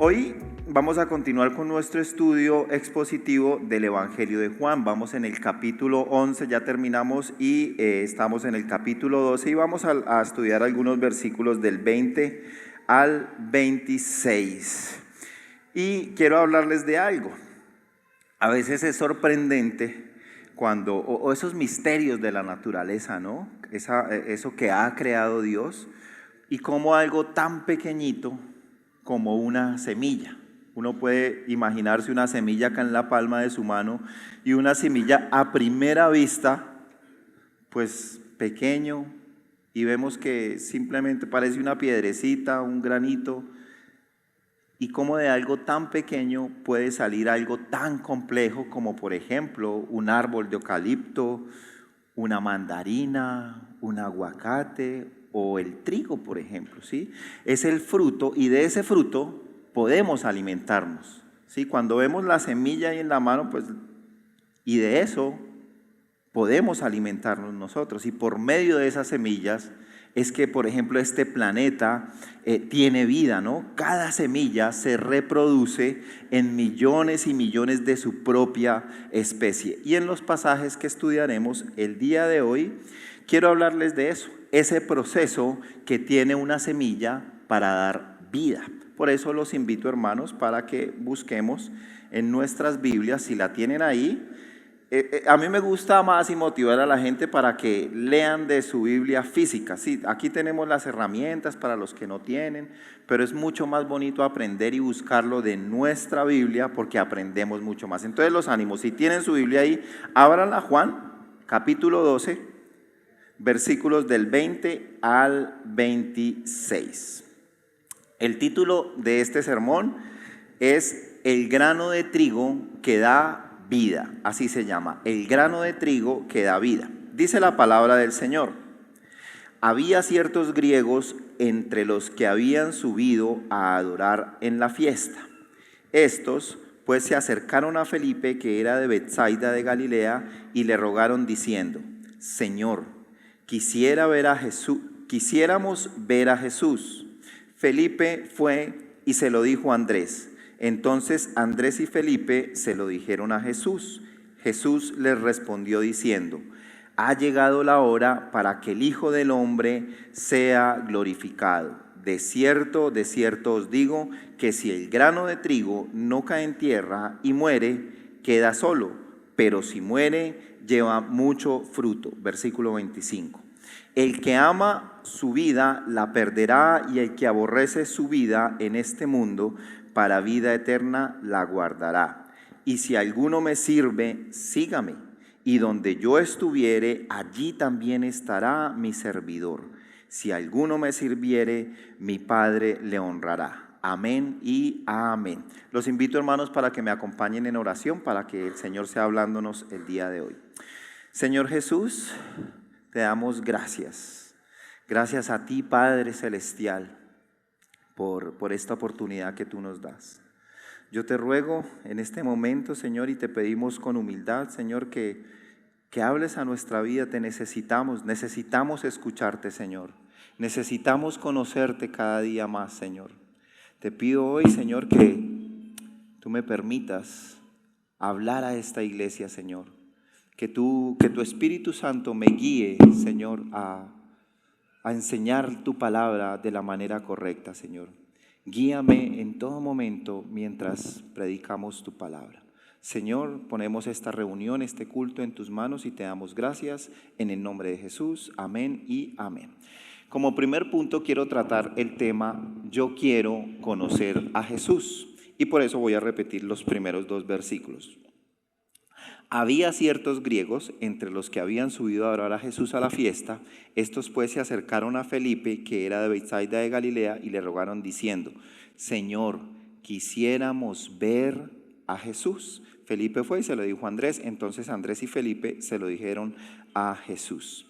Hoy vamos a continuar con nuestro estudio expositivo del Evangelio de Juan. Vamos en el capítulo 11, ya terminamos y estamos en el capítulo 12 y vamos a estudiar algunos versículos del 20 al 26. Y quiero hablarles de algo. A veces es sorprendente cuando, o esos misterios de la naturaleza, ¿no? Eso que ha creado Dios y cómo algo tan pequeñito como una semilla. Uno puede imaginarse una semilla acá en la palma de su mano y una semilla a primera vista, pues pequeño, y vemos que simplemente parece una piedrecita, un granito, y cómo de algo tan pequeño puede salir algo tan complejo como por ejemplo un árbol de eucalipto, una mandarina, un aguacate o el trigo, por ejemplo, ¿sí? Es el fruto y de ese fruto podemos alimentarnos, ¿sí? Cuando vemos la semilla ahí en la mano, pues, y de eso podemos alimentarnos nosotros. Y por medio de esas semillas es que, por ejemplo, este planeta tiene vida, ¿no? Cada semilla se reproduce en millones y millones de su propia especie. Y en los pasajes que estudiaremos el día de hoy, quiero hablarles de eso, ese proceso que tiene una semilla para dar vida. Por eso los invito, hermanos, para que busquemos en nuestras Biblias, si la tienen ahí. A mí me gusta más y motivar a la gente para que lean de su Biblia física. Sí, aquí tenemos las herramientas para los que no tienen, pero es mucho más bonito aprender y buscarlo de nuestra Biblia porque aprendemos mucho más. Entonces los ánimos, si tienen su Biblia ahí, ábranla, Juan, capítulo 12, versículos del 20 al 26. El título de este sermón es El grano de trigo que da vida, así se llama, el grano de trigo que da vida. Dice la palabra del Señor: había ciertos griegos entre los que habían subido a adorar en la fiesta. Estos pues se acercaron a Felipe, que era de Betsaida de Galilea, y le rogaron diciendo: Señor, quisiéramos ver a Jesús. Felipe fue y se lo dijo a Andrés. Entonces Andrés y Felipe se lo dijeron a Jesús. Jesús les respondió diciendo: ha llegado la hora para que el Hijo del Hombre sea glorificado. De cierto os digo que si el grano de trigo no cae en tierra y muere, queda solo, pero si muere, lleva mucho fruto. Versículo 25. El que ama su vida la perderá, y el que aborrece su vida en este mundo, para vida eterna la guardará. Y si alguno me sirve, sígame, y donde yo estuviere, allí también estará mi servidor. Si alguno me sirviere, mi Padre le honrará. Amén y amén. Los invito, hermanos, para que me acompañen en oración, para que el Señor sea hablándonos el día de hoy. Señor Jesús, te damos gracias. Gracias a ti, Padre Celestial, por esta oportunidad que tú nos das. Yo te ruego en este momento, Señor, y te pedimos con humildad, Señor, que hables a nuestra vida. Te necesitamos escucharte, Señor. Necesitamos conocerte cada día más, Señor. Te pido hoy, Señor, que tú me permitas hablar a esta iglesia, Señor. Que tu Espíritu Santo me guíe, Señor, a enseñar tu palabra de la manera correcta, Señor. Guíame en todo momento mientras predicamos tu palabra. Señor, ponemos esta reunión, este culto en tus manos y te damos gracias en el nombre de Jesús. Amén y amén. Como primer punto quiero tratar el tema: yo quiero conocer a Jesús. Y por eso voy a repetir los primeros dos versículos. Había ciertos griegos entre los que habían subido a adorar a Jesús a la fiesta. Estos pues se acercaron a Felipe, que era de Betsaida de Galilea, y le rogaron diciendo: Señor, quisiéramos ver a Jesús. Felipe fue y se lo dijo a Andrés. Entonces Andrés y Felipe se lo dijeron a Jesús.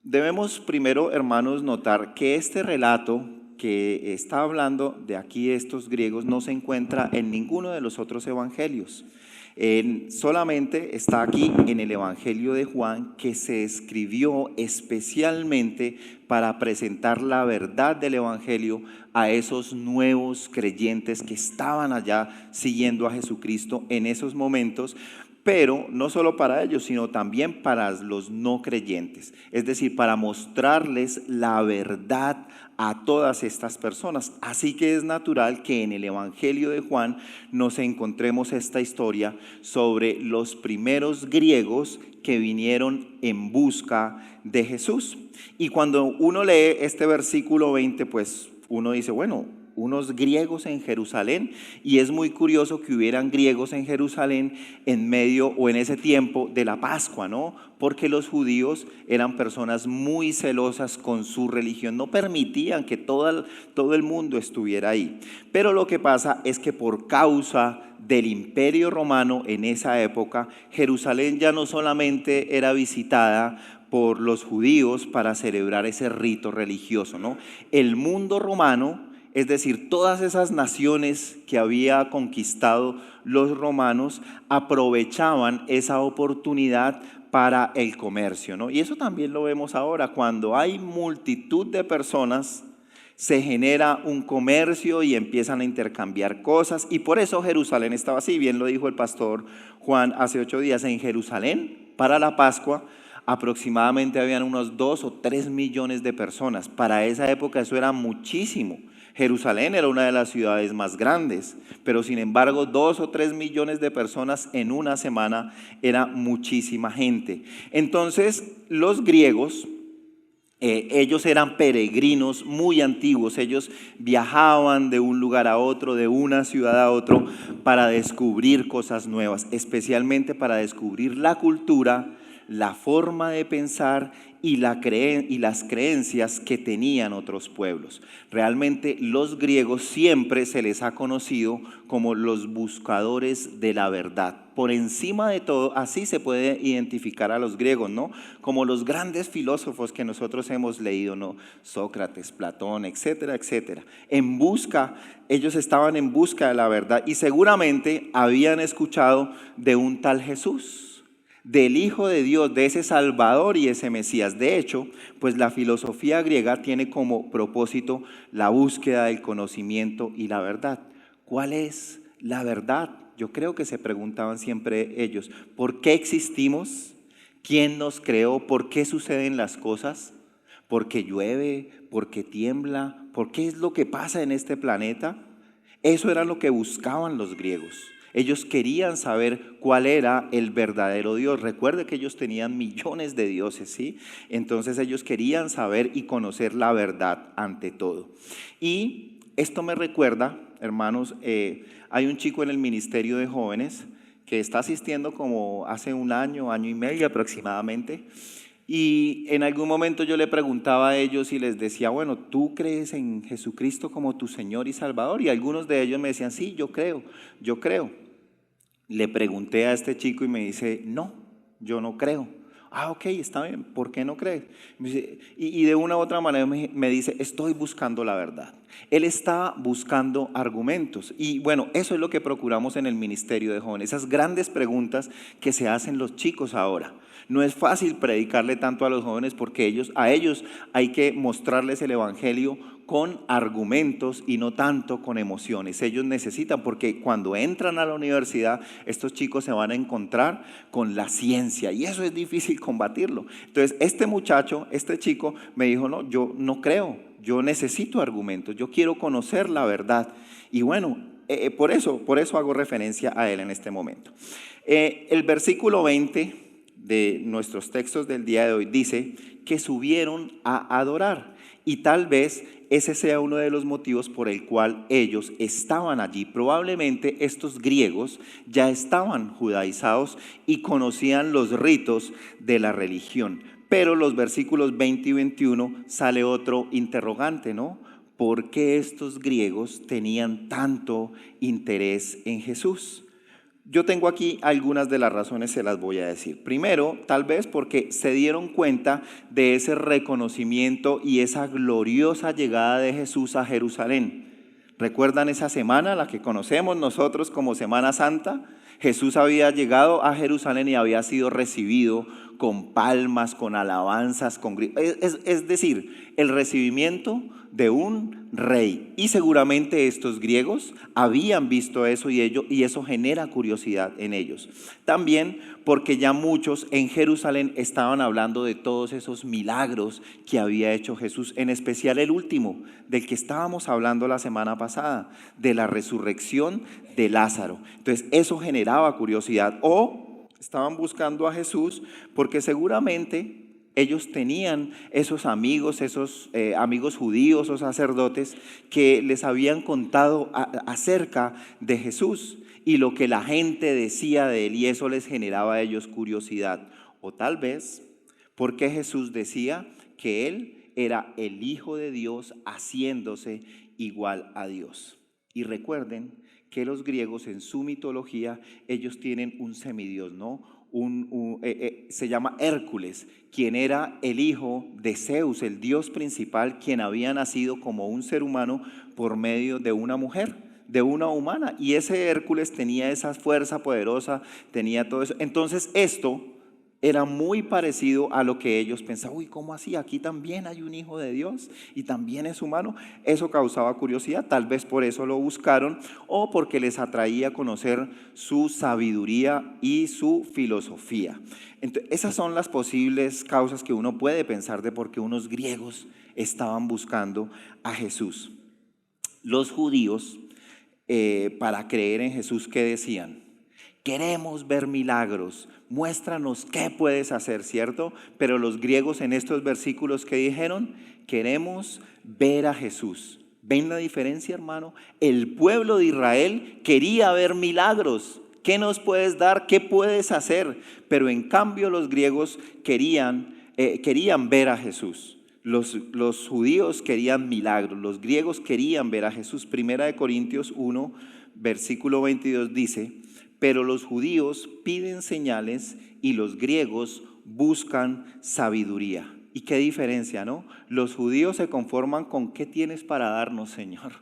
Debemos primero, hermanos, notar que este relato que está hablando de aquí estos griegos no se encuentra en ninguno de los otros evangelios. Solamente está aquí en el Evangelio de Juan, que se escribió especialmente para presentar la verdad del Evangelio a esos nuevos creyentes que estaban allá siguiendo a Jesucristo en esos momentos, pero no solo para ellos, sino también para los no creyentes, es decir, para mostrarles la verdad a todas estas personas. Así que es natural que en el Evangelio de Juan nos encontremos esta historia sobre los primeros griegos que vinieron en busca de Jesús. Y cuando uno lee este versículo 20, pues uno dice, bueno, unos griegos en Jerusalén, y es muy curioso que hubieran griegos en Jerusalén en medio o en ese tiempo de la Pascua, ¿no? Porque los judíos eran personas muy celosas con su religión, no permitían que todo el mundo estuviera ahí. Pero lo que pasa es que por causa del Imperio Romano en esa época, Jerusalén ya no solamente era visitada por los judíos para celebrar ese rito religioso, ¿no? El mundo romano, es decir, todas esas naciones que había conquistado los romanos, aprovechaban esa oportunidad para el comercio, ¿no? Y eso también lo vemos ahora, cuando hay multitud de personas, se genera un comercio y empiezan a intercambiar cosas, y por eso Jerusalén estaba así. Bien lo dijo el pastor Juan hace 8 días. En Jerusalén, para la Pascua, aproximadamente habían unos 2 o 3 millones de personas. Para esa época eso era muchísimo. Jerusalén era una de las ciudades más grandes, pero sin embargo 2 o 3 millones de personas en una semana era muchísima gente. Entonces los griegos, ellos eran peregrinos muy antiguos. Ellos viajaban de un lugar a otro, de una ciudad a otro, para descubrir cosas nuevas, especialmente para descubrir la cultura, la forma de pensar y las creencias que tenían otros pueblos. Realmente los griegos siempre se les ha conocido como los buscadores de la verdad. Por encima de todo, así se puede identificar a los griegos, ¿no? Como los grandes filósofos que nosotros hemos leído, ¿no? Sócrates, Platón, etcétera, etcétera. Ellos estaban en busca de la verdad, y seguramente habían escuchado de un tal Jesús, del Hijo de Dios, de ese Salvador y ese Mesías. De hecho, pues la filosofía griega tiene como propósito la búsqueda del conocimiento y la verdad. ¿Cuál es la verdad? Yo creo que se preguntaban siempre ellos. ¿Por qué existimos? ¿Quién nos creó? ¿Por qué suceden las cosas? ¿Por qué llueve? ¿Por qué tiembla? ¿Por qué es lo que pasa en este planeta? Eso era lo que buscaban los griegos. Ellos querían saber cuál era el verdadero Dios. Recuerde que ellos tenían millones de dioses, ¿sí? Entonces ellos querían saber y conocer la verdad ante todo. Y esto me recuerda, hermanos, hay un chico en el ministerio de jóvenes que está asistiendo como hace un año, año y medio aproximadamente. Y en algún momento yo le preguntaba a ellos y les decía, bueno, ¿tú crees en Jesucristo como tu Señor y Salvador? Y algunos de ellos me decían, sí, yo creo. Le pregunté a este chico y me dice, no, yo no creo. Ah, ok, está bien, ¿por qué no crees? Y de una u otra manera me dice, estoy buscando la verdad. Él está buscando argumentos, y bueno, eso es lo que procuramos en el ministerio de jóvenes, esas grandes preguntas que se hacen los chicos ahora. No es fácil predicarle tanto a los jóvenes porque a ellos hay que mostrarles el evangelio con argumentos y no tanto con emociones. Ellos necesitan, porque cuando entran a la universidad, estos chicos se van a encontrar con la ciencia y eso es difícil combatirlo. Entonces este chico me dijo, no, yo no creo, yo necesito argumentos, yo quiero conocer la verdad. Y bueno, por eso hago referencia a él en este momento. El versículo 20 de nuestros textos del día de hoy dice que subieron a adorar, y tal vez ese sea uno de los motivos por el cual ellos estaban allí. Probablemente estos griegos ya estaban judaizados y conocían los ritos de la religión, pero los versículos 20 y 21 sale otro interrogante, ¿no? ¿Por qué estos griegos tenían tanto interés en Jesús? Yo tengo aquí algunas de las razones, se las voy a decir. Primero, tal vez porque se dieron cuenta de ese reconocimiento y esa gloriosa llegada de Jesús a Jerusalén. ¿Recuerdan esa semana, la que conocemos nosotros como Semana Santa? Jesús había llegado a Jerusalén y había sido recibido con palmas, con alabanzas, con gritos. Es decir, el recibimiento de un rey. Y seguramente estos griegos habían visto eso y eso genera curiosidad en ellos. También porque ya muchos en Jerusalén estaban hablando de todos esos milagros que había hecho Jesús, en especial el último, del que estábamos hablando la semana pasada, de la resurrección de Lázaro. Entonces eso generaba curiosidad, o estaban buscando a Jesús porque seguramente ellos tenían esos amigos, amigos judíos o sacerdotes que les habían contado acerca de Jesús y lo que la gente decía de él, y eso les generaba a ellos curiosidad. O tal vez porque Jesús decía que él era el Hijo de Dios haciéndose igual a Dios. Y recuerden que los griegos en su mitología, ellos tienen un semidios, ¿no? Se llama Hércules, quien era el hijo de Zeus, el dios principal, quien había nacido como un ser humano por medio de una mujer, de una humana. Y ese Hércules tenía esa fuerza poderosa, tenía todo eso. Entonces esto era muy parecido a lo que ellos pensaban. Uy, ¿cómo así? Aquí también hay un hijo de Dios y también es humano. Eso causaba curiosidad, tal vez por eso lo buscaron o porque les atraía conocer su sabiduría y su filosofía. Entonces, esas son las posibles causas que uno puede pensar de por qué unos griegos estaban buscando a Jesús. Los judíos, para creer en Jesús, ¿qué decían? Queremos ver milagros, muéstranos qué puedes hacer, ¿cierto? Pero los griegos en estos versículos que dijeron, queremos ver a Jesús. ¿Ven la diferencia, hermano? El pueblo de Israel quería ver milagros. ¿Qué nos puedes dar? ¿Qué puedes hacer? Pero en cambio los griegos querían ver a Jesús. Los judíos querían milagros, los griegos querían ver a Jesús. Primera de Corintios 1, versículo 22 dice: pero los judíos piden señales y los griegos buscan sabiduría. ¿Y qué diferencia, no? Los judíos se conforman con ¿qué tienes para darnos, Señor?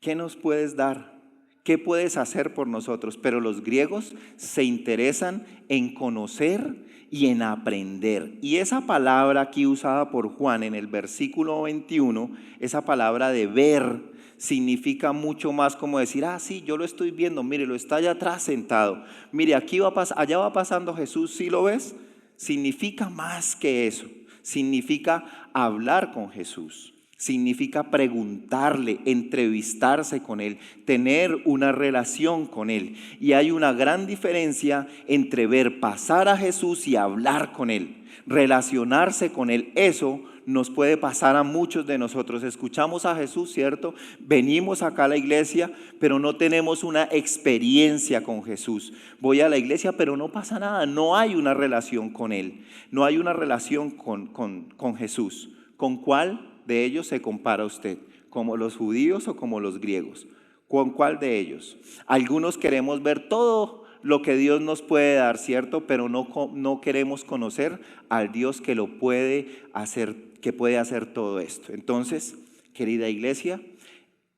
¿Qué nos puedes dar? ¿Qué puedes hacer por nosotros? Pero los griegos se interesan en conocer y en aprender. Y esa palabra aquí usada por Juan en el versículo 21, esa palabra de ver, significa mucho más como decir, sí, yo lo estoy viendo, mire, lo está allá atrás sentado, mire, allá va pasando Jesús, ¿sí lo ves? Significa más que eso, significa hablar con Jesús, significa preguntarle, entrevistarse con Él, tener una relación con Él. Y hay una gran diferencia entre ver pasar a Jesús y hablar con Él, relacionarse con Él. Eso nos puede pasar a muchos de nosotros. Escuchamos a Jesús, ¿cierto? Venimos acá a la iglesia, pero no tenemos una experiencia con Jesús. Voy a la iglesia, pero no pasa nada. No hay una relación con Él. No hay una relación con Jesús. ¿Con cuál de ellos se compara usted? ¿Como los judíos o como los griegos? ¿Con cuál de ellos? Algunos queremos ver todo lo que Dios nos puede dar, ¿cierto? Pero no queremos conocer al Dios que lo puede hacer, que puede hacer todo esto. Entonces, querida iglesia,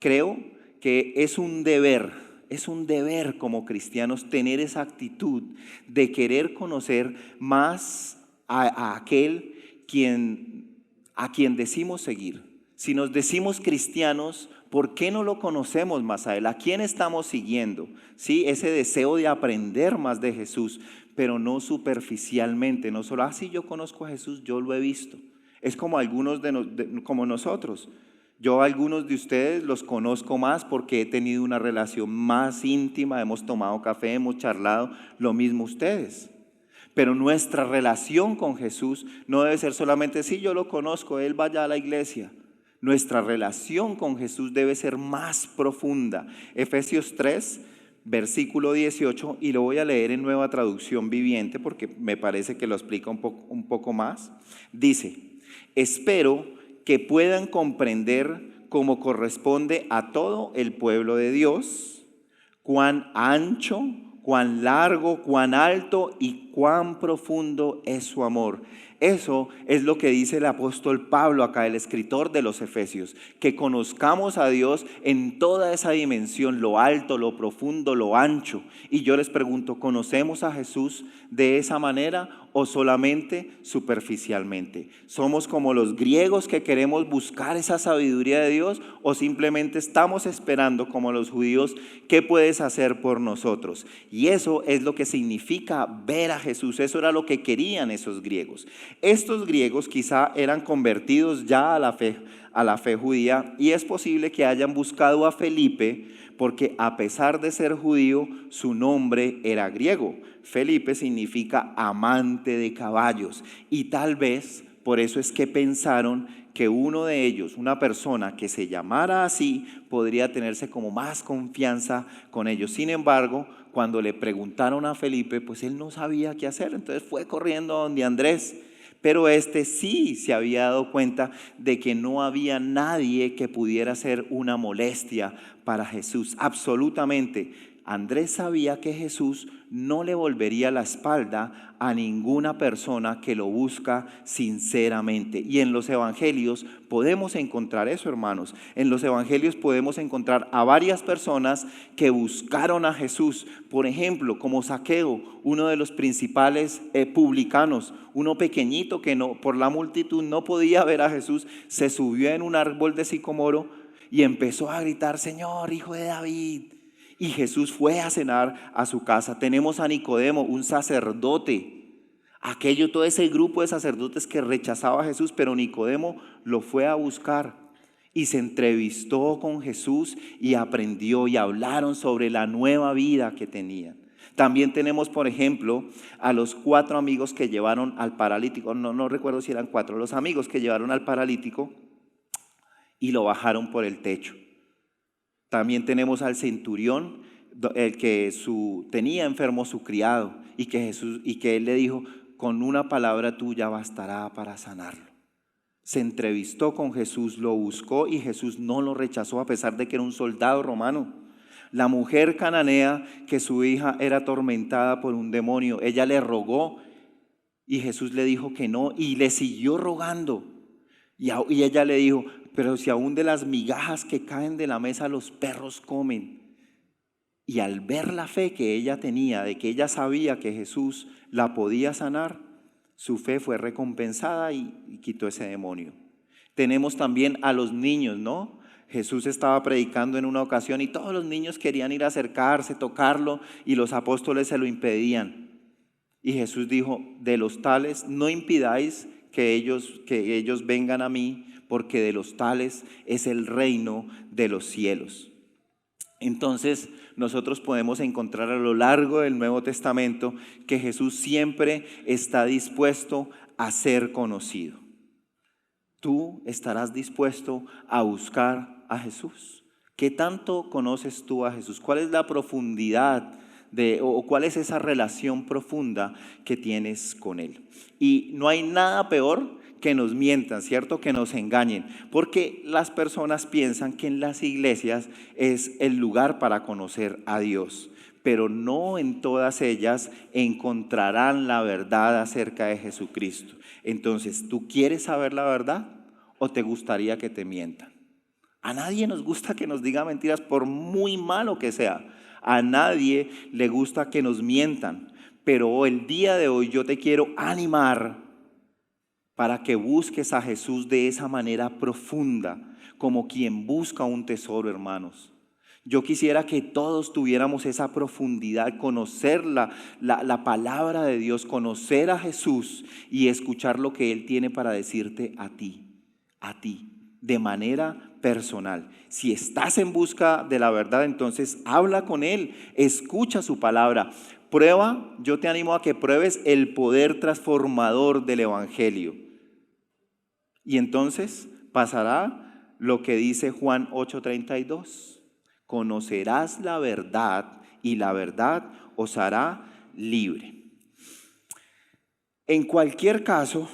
creo que es un deber como cristianos tener esa actitud de querer conocer más a aquel a quien decimos seguir. Si nos decimos cristianos, ¿por qué no lo conocemos más a Él? ¿A quién estamos siguiendo? ¿Sí? Ese deseo de aprender más de Jesús, pero no superficialmente, no solo, sí, yo conozco a Jesús, yo lo he visto. Es como algunos como nosotros. Yo a algunos de ustedes los conozco más porque he tenido una relación más íntima, hemos tomado café, hemos charlado, lo mismo ustedes. Pero nuestra relación con Jesús no debe ser solamente, sí, yo lo conozco, Él vaya a la iglesia. Nuestra relación con Jesús debe ser más profunda. Efesios 3, versículo 18, y lo voy a leer en Nueva Traducción Viviente porque me parece que lo explica un poco más. Dice: espero que puedan comprender como corresponde a todo el pueblo de Dios, cuán ancho, cuán largo, cuán alto y cuán profundo es su amor. Eso es lo que dice el apóstol Pablo acá, el escritor de los Efesios, que conozcamos a Dios en toda esa dimensión, lo alto, lo profundo, lo ancho. Y yo les pregunto, ¿conocemos a Jesús de esa manera o solamente superficialmente? ¿Somos como los griegos que queremos buscar esa sabiduría de Dios o simplemente estamos esperando como los judíos qué puedes hacer por nosotros? Y eso es lo que significa ver a Jesús. Eso era lo que querían esos griegos. Estos griegos quizá eran convertidos ya a la fe judía, y es posible que hayan buscado a Felipe porque a pesar de ser judío, su nombre era griego. Felipe significa amante de caballos, y tal vez por eso es que pensaron que uno de ellos, una persona que se llamara así, podría tenerse como más confianza con ellos. Sin embargo, cuando le preguntaron a Felipe, pues él no sabía qué hacer, entonces fue corriendo a donde Andrés. Pero este sí se había dado cuenta de que no había nadie que pudiera ser una molestia para Jesús. Absolutamente. Andrés sabía que Jesús no le volvería la espalda a ninguna persona que lo busca sinceramente. Y en los evangelios podemos encontrar eso, hermanos. En los evangelios podemos encontrar a varias personas que buscaron a Jesús. Por ejemplo, como Zaqueo, uno de los principales publicanos, uno pequeñito que no, por la multitud no podía ver a Jesús, se subió en un árbol de sicómoro y empezó a gritar: Señor, Hijo de David. Y Jesús fue a cenar a su casa. Tenemos a Nicodemo, un sacerdote. Todo ese grupo de sacerdotes que rechazaba a Jesús, pero Nicodemo lo fue a buscar y se entrevistó con Jesús y aprendió, y hablaron sobre la nueva vida que tenían. También tenemos, por ejemplo, a los 4 amigos que llevaron al paralítico. No recuerdo si eran 4, los amigos que llevaron al paralítico y lo bajaron por el techo. También tenemos al centurión, el que tenía enfermo su criado, y que él le dijo: con una palabra tuya bastará para sanarlo. Se entrevistó con Jesús, lo buscó y Jesús no lo rechazó a pesar de que era un soldado romano. La mujer cananea, que su hija era atormentada por un demonio, ella le rogó y Jesús le dijo que no, y le siguió rogando. Y ella le dijo: pero si aún de las migajas que caen de la mesa los perros comen. Y al ver la fe que ella tenía, de que ella sabía que Jesús la podía sanar, su fe fue recompensada y quitó ese demonio. Tenemos también a los niños, ¿no? Jesús estaba predicando en una ocasión y todos los niños querían ir a acercarse, tocarlo, y los apóstoles se lo impedían. Y Jesús dijo: de los tales no impidáis que ellos vengan a mí, porque de los tales es el reino de los cielos. Entonces nosotros podemos encontrar a lo largo del Nuevo Testamento que Jesús siempre está dispuesto a ser conocido. ¿Tú estarás dispuesto a buscar a Jesús? ¿Qué tanto conoces tú a Jesús? ¿Cuál es la profundidad o cuál es esa relación profunda que tienes con Él? Y no hay nada peor que nos mientan, ¿cierto? Que nos engañen, porque las personas piensan que en las iglesias es el lugar para conocer a Dios, pero no en todas ellas encontrarán la verdad acerca de Jesucristo. Entonces, ¿tú quieres saber la verdad o te gustaría que te mientan? A nadie nos gusta que nos diga mentiras, por muy malo que sea. A nadie le gusta que nos mientan, pero el día de hoy yo te quiero animar para que busques a Jesús de esa manera profunda, como quien busca un tesoro, hermanos. Yo quisiera que todos tuviéramos esa profundidad, conocer la palabra de Dios, conocer a Jesús y escuchar lo que Él tiene para decirte a ti, de manera personal. Si estás en busca de la verdad, entonces habla con Él, escucha su palabra. Yo te animo a que pruebes el poder transformador del Evangelio. Y entonces pasará lo que dice Juan 8:32. Conocerás la verdad y la verdad os hará libre. En cualquier caso,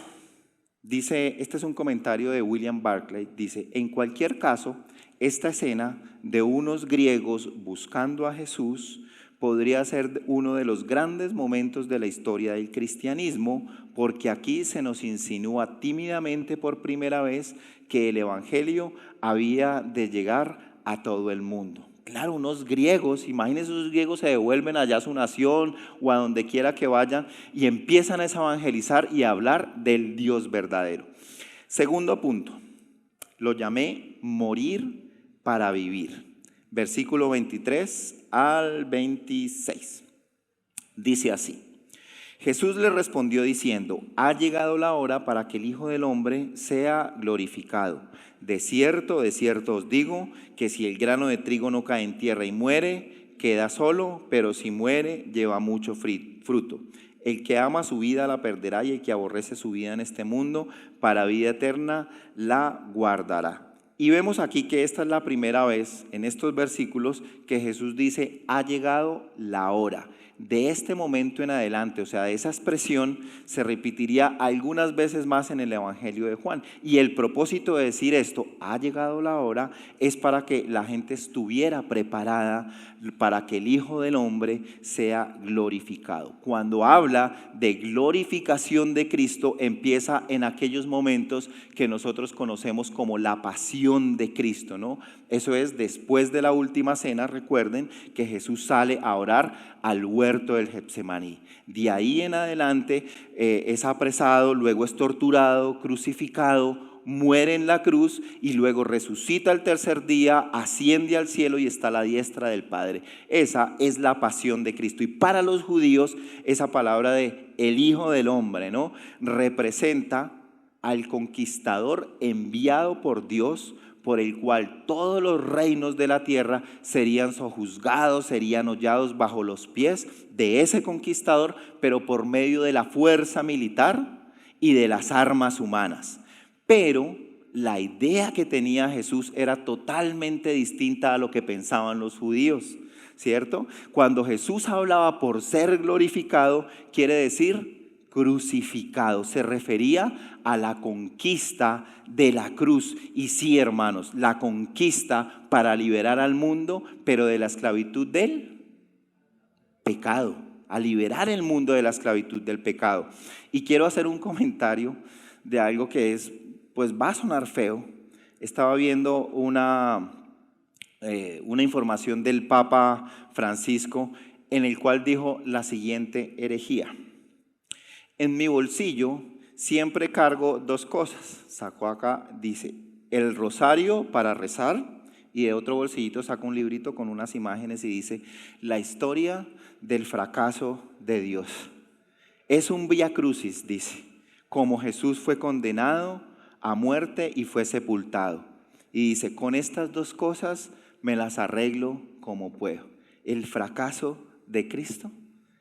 dice, este es un comentario de William Barclay, dice: en cualquier caso, esta escena de unos griegos buscando a Jesús podría ser uno de los grandes momentos de la historia del cristianismo, porque aquí se nos insinúa tímidamente por primera vez que el evangelio había de llegar a todo el mundo. Claro, unos griegos, imagínense, esos griegos se devuelven allá a su nación o a donde quiera que vayan y empiezan a evangelizar y a hablar del Dios verdadero. Segundo punto, lo llamé morir para vivir. Versículo 23 al 26. Dice así: Jesús le respondió diciendo: ha llegado la hora para que el Hijo del Hombre sea glorificado. De cierto os digo, que si el grano de trigo no cae en tierra y muere, queda solo, pero si muere, lleva mucho fruto. El que ama su vida la perderá, y el que aborrece su vida en este mundo, para vida eterna la guardará. Y vemos aquí que esta es la primera vez en estos versículos que Jesús dice: ha llegado la hora. De este momento en adelante, o sea, esa expresión se repetiría algunas veces más en el Evangelio de Juan. Y el propósito de decir esto, ha llegado la hora, es para que la gente estuviera preparada para que el Hijo del Hombre sea glorificado. Cuando habla de glorificación de Cristo, empieza en aquellos momentos que nosotros conocemos como la pasión de Cristo, ¿no? Eso es después de la última cena. Recuerden que Jesús sale a orar al huerto del Getsemaní. De ahí en adelante es apresado, luego es torturado, crucificado, muere en la cruz y luego resucita el tercer día, asciende al cielo y está a la diestra del Padre. Esa es la pasión de Cristo. Y para los judíos, esa palabra de el Hijo del Hombre, ¿no?, representa al conquistador enviado por Dios, por el cual todos los reinos de la tierra serían sojuzgados, serían hollados bajo los pies de ese conquistador, pero por medio de la fuerza militar y de las armas humanas. Pero la idea que tenía Jesús era totalmente distinta a lo que pensaban los judíos, ¿cierto? Cuando Jesús hablaba por ser glorificado, quiere decir crucificado. Se refería a la conquista de la cruz. Y sí, hermanos, la conquista para liberar al mundo, pero de la esclavitud del pecado, a liberar el mundo de la esclavitud del pecado. Y quiero hacer un comentario de algo que pues va a sonar feo. Estaba viendo una información del Papa Francisco, en el cual dijo la siguiente herejía: en mi bolsillo siempre cargo dos cosas. Sacó acá, dice, el rosario para rezar, y de otro bolsillito saca un librito con unas imágenes y dice, la historia del fracaso de Dios. Es un vía crucis, dice, como Jesús fue condenado a muerte y fue sepultado. Y dice, con estas dos cosas me las arreglo como puedo. El fracaso de Cristo.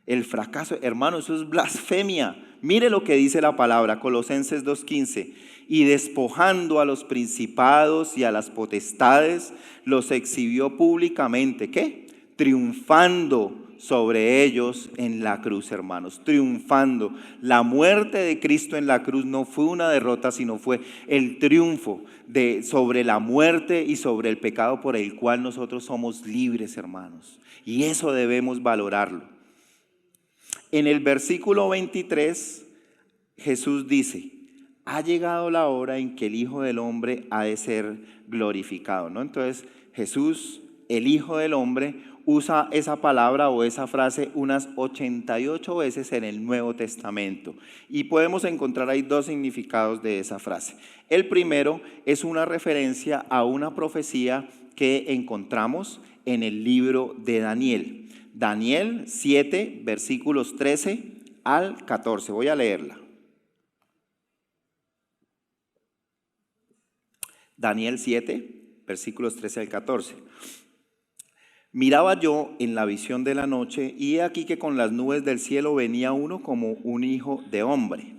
El fracaso, hermano, eso es blasfemia. Mire lo que dice la palabra, Colosenses 2:15. Y despojando a los principados y a las potestades, los exhibió públicamente. ¿Qué? Triunfando sobre ellos en la cruz, hermanos. Triunfando. La muerte de Cristo en la cruz no fue una derrota, sino fue el triunfo sobre la muerte y sobre el pecado por el cual nosotros somos libres, hermanos. Y eso debemos valorarlo. En el versículo 23, Jesús dice, ha llegado la hora en que el Hijo del Hombre ha de ser glorificado, ¿no? Entonces, Jesús, el Hijo del Hombre, usa esa palabra o esa frase unas 88 veces en el Nuevo Testamento. Y podemos encontrar ahí dos significados de esa frase. El primero es una referencia a una profecía que encontramos en el libro de Daniel. Daniel 7, versículos 13 al 14. Voy a leerla. Daniel 7, versículos 13 al 14. Miraba yo en la visión de la noche, y he aquí que con las nubes del cielo venía uno como un hijo de hombre,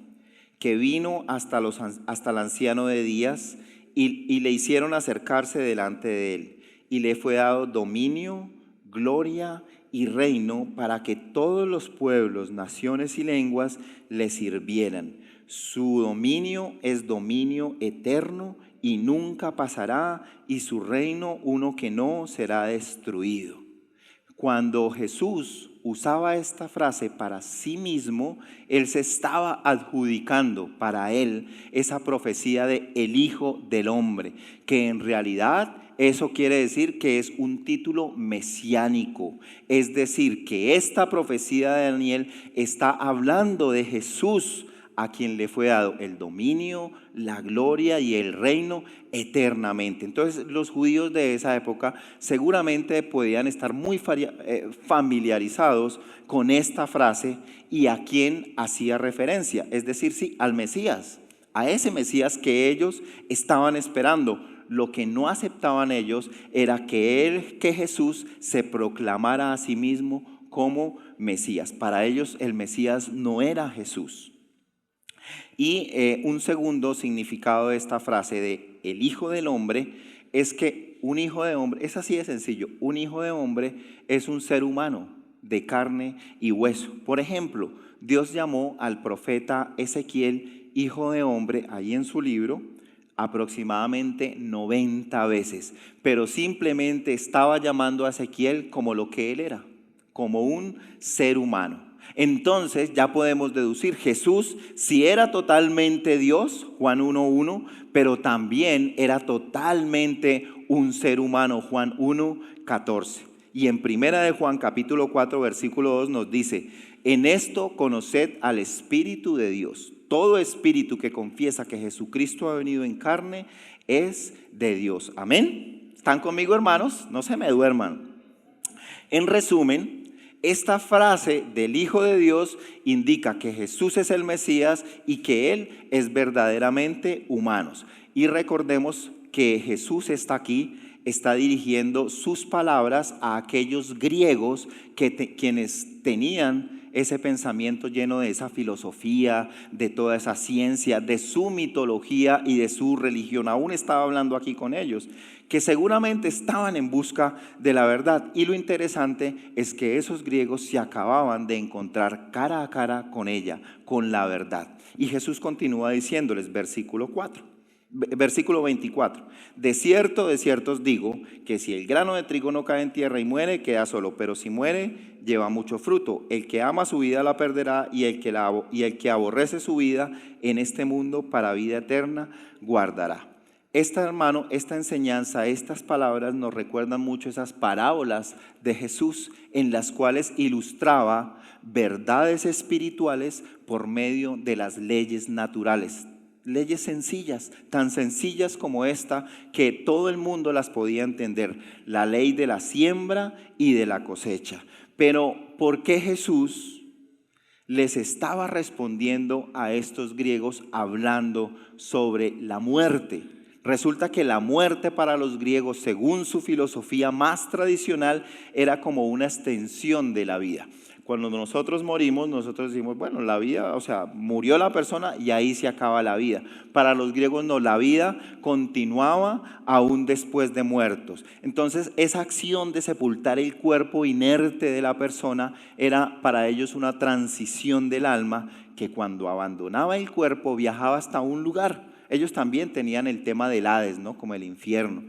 que vino hasta el anciano de días, y le hicieron acercarse delante de él, y le fue dado dominio, gloria y reino, para que todos los pueblos, naciones y lenguas le sirvieran. Su dominio es dominio eterno y nunca pasará, y su reino uno que no será destruido. Cuando Jesús usaba esta frase para sí mismo, él se estaba adjudicando para él esa profecía de el Hijo del Hombre, que en realidad eso quiere decir que es un título mesiánico. Es decir, que esta profecía de Daniel está hablando de Jesús, a quien le fue dado el dominio, la gloria y el reino eternamente. Entonces los judíos de esa época seguramente podían estar muy familiarizados con esta frase y a quién hacía referencia, es decir, sí, al Mesías, a ese Mesías que ellos estaban esperando. Lo que no aceptaban ellos era que Jesús se proclamara a sí mismo como Mesías. Para ellos el Mesías no era Jesús. Y un segundo significado de esta frase de el Hijo del Hombre es que un hijo de hombre, es así de sencillo, un hijo de hombre es un ser humano de carne y hueso. Por ejemplo, Dios llamó al profeta Ezequiel hijo de hombre ahí en su libro aproximadamente 90 veces, pero simplemente estaba llamando a Ezequiel como lo que él era, como un ser humano. Entonces ya podemos deducir, Jesús sí era totalmente Dios, Juan 1:1, pero también era totalmente un ser humano, Juan 1:14. Y en primera de Juan capítulo 4 versículo 2 nos dice, en esto conoced al Espíritu de Dios. Todo espíritu que confiesa que Jesucristo ha venido en carne es de Dios. Amén. ¿Están conmigo, hermanos? No se me duerman. En resumen, esta frase del Hijo de Dios indica que Jesús es el Mesías y que Él es verdaderamente humano. Y recordemos que Jesús está aquí, está dirigiendo sus palabras a aquellos griegos quienes tenían ese pensamiento lleno de esa filosofía, de toda esa ciencia, de su mitología y de su religión. Aún estaba hablando aquí con ellos, que seguramente estaban en busca de la verdad. Y lo interesante es que esos griegos se acababan de encontrar cara a cara con ella, con la verdad. Y Jesús continúa diciéndoles, versículo 24, de cierto os digo, que si el grano de trigo no cae en tierra y muere, queda solo, pero si muere, lleva mucho fruto. El que ama su vida la perderá, y el que aborrece su vida en este mundo para vida eterna guardará. Hermano, esta enseñanza, estas palabras nos recuerdan mucho esas parábolas de Jesús en las cuales ilustraba verdades espirituales por medio de las leyes naturales. Leyes sencillas, tan sencillas como esta, que todo el mundo las podía entender. La ley de la siembra y de la cosecha. Pero ¿por qué Jesús les estaba respondiendo a estos griegos hablando sobre la muerte? Resulta que la muerte para los griegos, según su filosofía más tradicional, era como una extensión de la vida. Cuando nosotros morimos, nosotros decimos, bueno, la vida, o sea, murió la persona y ahí se acaba la vida. Para los griegos no, la vida continuaba aún después de muertos. Entonces, esa acción de sepultar el cuerpo inerte de la persona era para ellos una transición del alma que cuando abandonaba el cuerpo viajaba hasta un lugar. Ellos también tenían el tema del Hades, ¿no? Como el infierno.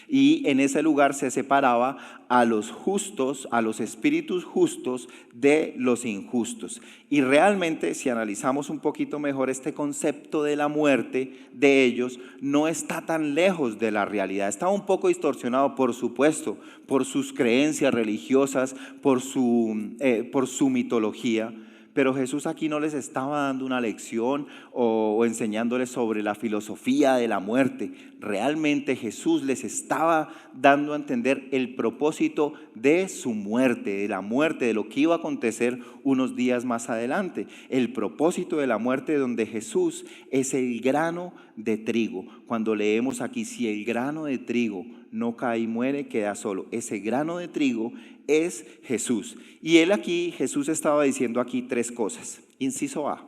Y en ese lugar se separaba a los justos, a los espíritus justos de los injustos. Y realmente, si analizamos un poquito mejor este concepto de la muerte de ellos, no está tan lejos de la realidad. Está un poco distorsionado, por supuesto, por sus creencias religiosas, por su mitología. Pero Jesús aquí no les estaba dando una lección o enseñándoles sobre la filosofía de la muerte. Realmente Jesús les estaba dando a entender el propósito de su muerte, de la muerte, de lo que iba a acontecer unos días más adelante. El propósito de la muerte donde Jesús es el grano de trigo. Cuando leemos aquí, si el grano de trigo no cae y muere, queda solo. Ese grano de trigo es Jesús. Y Jesús estaba diciendo aquí tres cosas. Inciso A,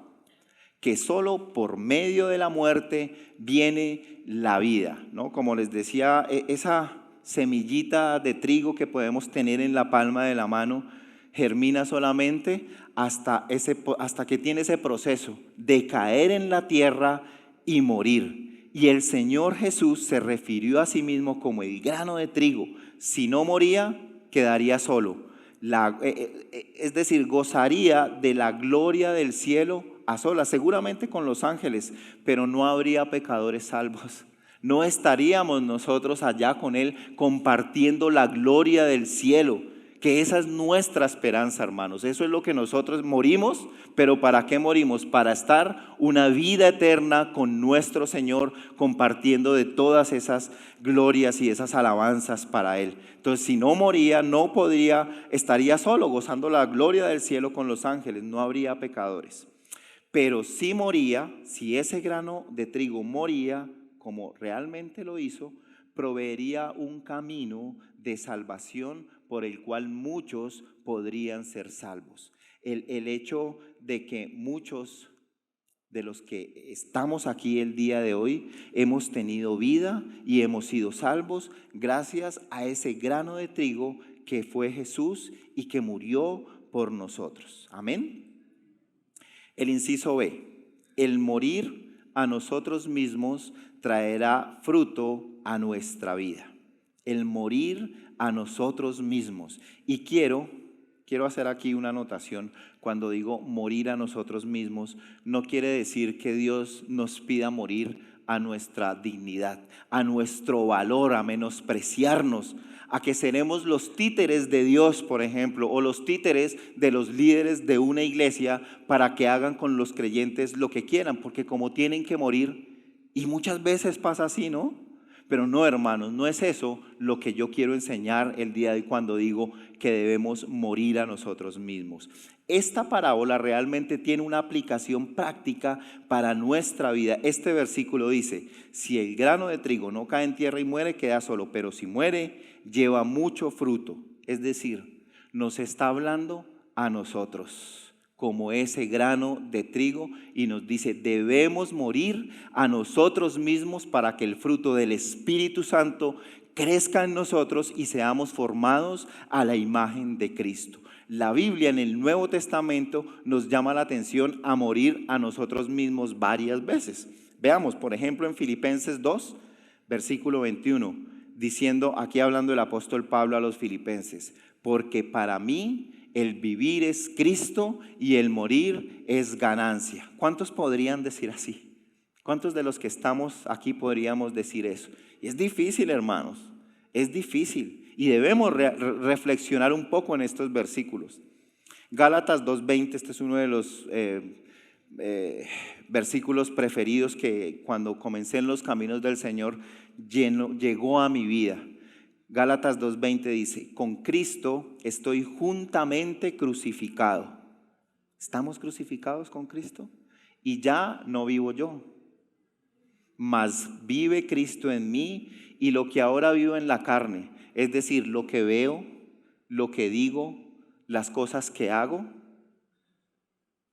que solo por medio de la muerte viene la vida, ¿no? Como les decía, esa semillita de trigo que podemos tener en la palma de la mano germina solamente hasta que tiene ese proceso de caer en la tierra y morir. Y el Señor Jesús se refirió a sí mismo como el grano de trigo. Si no moría, quedaría solo. es decir, gozaría de la gloria del cielo a solas, seguramente con los ángeles, pero no habría pecadores salvos. No estaríamos nosotros allá con Él compartiendo la gloria del cielo, que esa es nuestra esperanza, hermanos. Eso es lo que nosotros morimos, pero ¿para qué morimos? Para estar una vida eterna con nuestro Señor, compartiendo de todas esas glorias y esas alabanzas para Él. Entonces, si no moría, no podría, estaría solo, gozando la gloria del cielo con los ángeles, no habría pecadores. Pero si moría, si ese grano de trigo moría, como realmente lo hizo, proveería un camino de salvación por el cual muchos podrían ser salvos. El hecho de que muchos de los que estamos aquí el día de hoy hemos tenido vida y hemos sido salvos gracias a ese grano de trigo que fue Jesús y que murió por nosotros. Amén. El inciso B, el morir a nosotros mismos traerá fruto a nuestra vida. El morir a nosotros mismos. Y quiero hacer aquí una anotación. Cuando digo morir a nosotros mismos, no quiere decir que Dios nos pida morir a nuestra dignidad, a nuestro valor, a menospreciarnos, a que seremos los títeres de Dios, por ejemplo, o los títeres de los líderes de una iglesia para que hagan con los creyentes lo que quieran, porque como tienen que morir, y muchas veces pasa así, ¿no? Pero no, hermanos, no es eso lo que yo quiero enseñar el día de hoy cuando digo que debemos morir a nosotros mismos. Esta parábola realmente tiene una aplicación práctica para nuestra vida. Este versículo dice, si el grano de trigo no cae en tierra y muere, queda solo, pero si muere, lleva mucho fruto. Es decir, nos está hablando a nosotros como ese grano de trigo y nos dice, debemos morir a nosotros mismos para que el fruto del Espíritu Santo crezca en nosotros y seamos formados a la imagen de Cristo. La Biblia en el Nuevo Testamento nos llama la atención a morir a nosotros mismos varias veces. Veamos, por ejemplo, en Filipenses 2, versículo 21, diciendo, aquí hablando el apóstol Pablo a los filipenses, porque para mí el vivir es Cristo y el morir es ganancia. ¿Cuántos podrían decir así? ¿Cuántos de los que estamos aquí podríamos decir eso? Y es difícil, hermanos, es difícil y debemos reflexionar un poco en estos versículos. Gálatas 2:20, este es uno de los versículos preferidos que cuando comencé en los caminos del Señor llegó a mi vida. Gálatas 2:20 dice, con Cristo estoy juntamente crucificado. ¿Estamos crucificados con Cristo? Y ya no vivo yo, mas vive Cristo en mí, y lo que ahora vivo en la carne, es decir, lo que veo, lo que digo, las cosas que hago,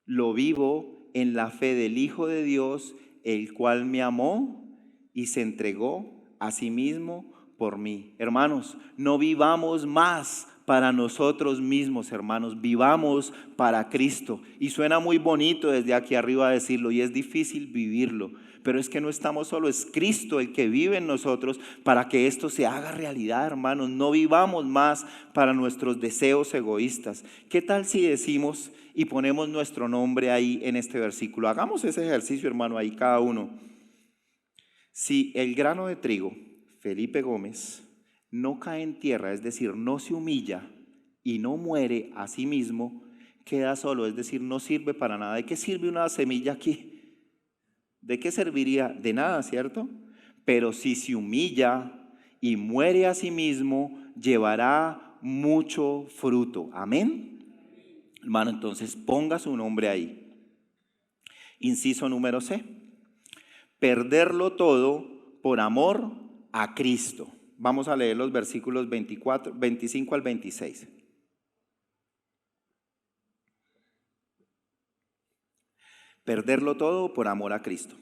lo vivo en la fe del Hijo de Dios, el cual me amó y se entregó a sí mismo por mí. Hermanos, no vivamos más para nosotros mismos, hermanos, vivamos para Cristo. Y suena muy bonito desde aquí arriba decirlo, y es difícil vivirlo, pero es que no estamos solo, es Cristo el que vive en nosotros para que esto se haga realidad, hermanos. No vivamos más para nuestros deseos egoístas. ¿Qué tal si decimos y ponemos nuestro nombre ahí en este versículo? Hagamos ese ejercicio, hermano, ahí cada uno. Si el grano de trigo, Felipe Gómez, no cae en tierra, es decir, no se humilla y no muere a sí mismo, queda solo, es decir, no sirve para nada. ¿De qué sirve una semilla aquí? ¿De qué serviría? De nada, ¿cierto? Pero si se humilla y muere a sí mismo, llevará mucho fruto. ¿Amén? Hermano, entonces ponga su nombre ahí. Inciso número C. Perderlo todo por amor a Cristo. Vamos a leer los versículos 25 al 26. Perderlo todo por amor a Cristo.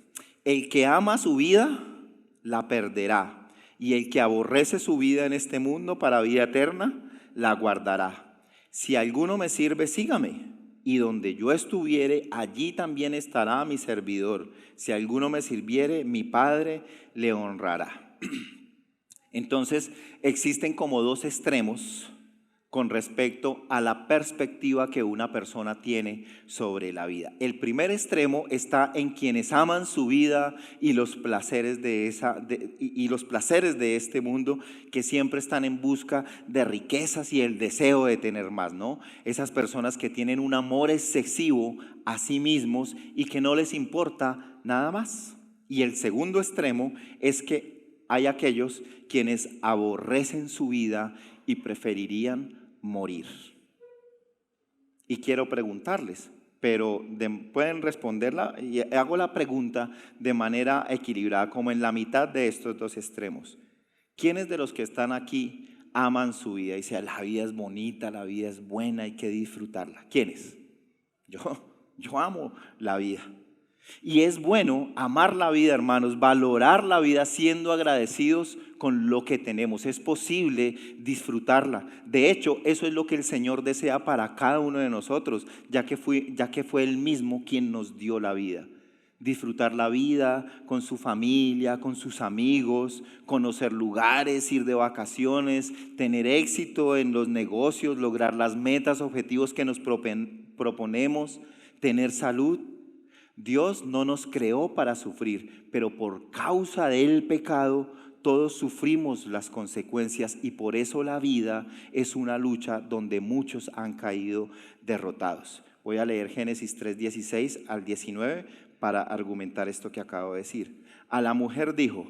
El que ama su vida, la perderá. Y el que aborrece su vida en este mundo para vida eterna, la guardará. Si alguno me sirve, sígame. Y donde yo estuviere, allí también estará mi servidor. Si alguno me sirviere, mi Padre le honrará. Entonces existen como dos extremos con respecto a la perspectiva que una persona tiene sobre la vida. El primer extremo está en quienes aman su vida y los placeres de este mundo, que siempre están en busca de riquezas y el deseo de tener más, ¿no? Esas personas que tienen un amor excesivo a sí mismos y que no les importa nada más. Y el segundo extremo es que hay aquellos quienes aborrecen su vida y preferirían morir. Y quiero preguntarles, pero pueden responderla, y hago la pregunta de manera equilibrada, como en la mitad de estos dos extremos. ¿Quiénes de los que están aquí aman su vida y dicen, la vida es bonita, la vida es buena, hay que disfrutarla? ¿Quiénes? Yo amo la vida. Y es bueno amar la vida, hermanos, valorar la vida siendo agradecidos con lo que tenemos. Es posible disfrutarla. De hecho, eso es lo que el Señor desea para cada uno de nosotros, ya que fue Él mismo quien nos dio la vida. Disfrutar la vida con su familia, con sus amigos, conocer lugares, ir de vacaciones, tener éxito en los negocios, lograr las metas, objetivos que nos proponemos, tener salud. Dios no nos creó para sufrir, pero por causa del pecado todos sufrimos las consecuencias, y por eso la vida es una lucha donde muchos han caído derrotados. Voy a leer Génesis 3:16 al 19 para argumentar esto que acabo de decir. A la mujer dijo: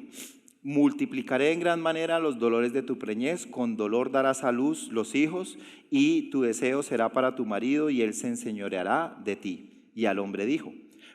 multiplicaré en gran manera los dolores de tu preñez, con dolor darás a luz los hijos, y tu deseo será para tu marido, y él se enseñoreará de ti. Y al hombre dijo: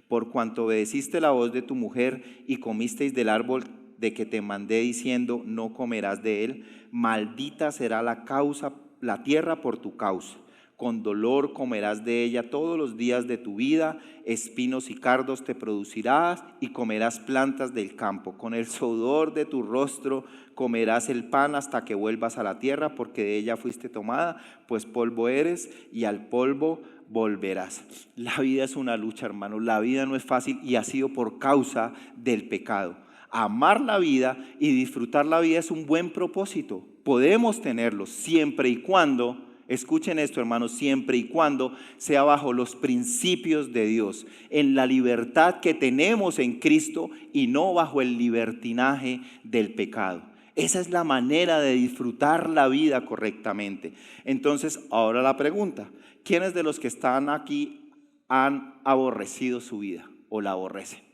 por cuanto obedeciste la voz de tu mujer y comisteis del árbol de que te mandé diciendo, no comerás de él, maldita será la tierra por tu causa. Con dolor comerás de ella todos los días de tu vida, espinos y cardos te producirás y comerás plantas del campo. Con el sudor de tu rostro comerás el pan hasta que vuelvas a la tierra, porque de ella fuiste tomada, pues polvo eres y al polvo volverás. La vida es una lucha, hermanos. La vida no es fácil y ha sido por causa del pecado. Amar la vida y disfrutar la vida es un buen propósito. Podemos tenerlo siempre y cuando, escuchen esto, hermanos, siempre y cuando sea bajo los principios de Dios, en la libertad que tenemos en Cristo y no bajo el libertinaje del pecado. Esa es la manera de disfrutar la vida correctamente. Entonces, ahora la pregunta: ¿quiénes de los que están aquí han aborrecido su vida o la aborrecen?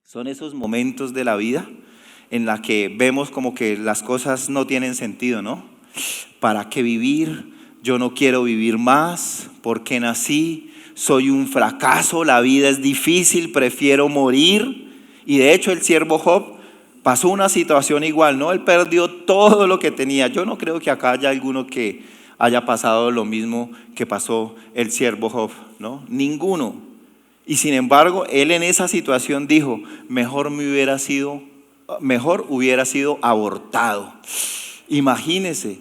Son esos momentos de la vida en la que vemos como que las cosas no tienen sentido, ¿no? ¿Para qué vivir? Yo no quiero vivir más. ¿Por qué nací? Soy un fracaso, la vida es difícil, prefiero morir. Y de hecho el siervo Job pasó una situación igual, ¿no? Él perdió todo lo que tenía. Yo no creo que acá haya alguno que haya pasado lo mismo que pasó el siervo Job, ¿no? Ninguno. Y sin embargo, él en esa situación dijo: mejor hubiera sido abortado. Imagínense.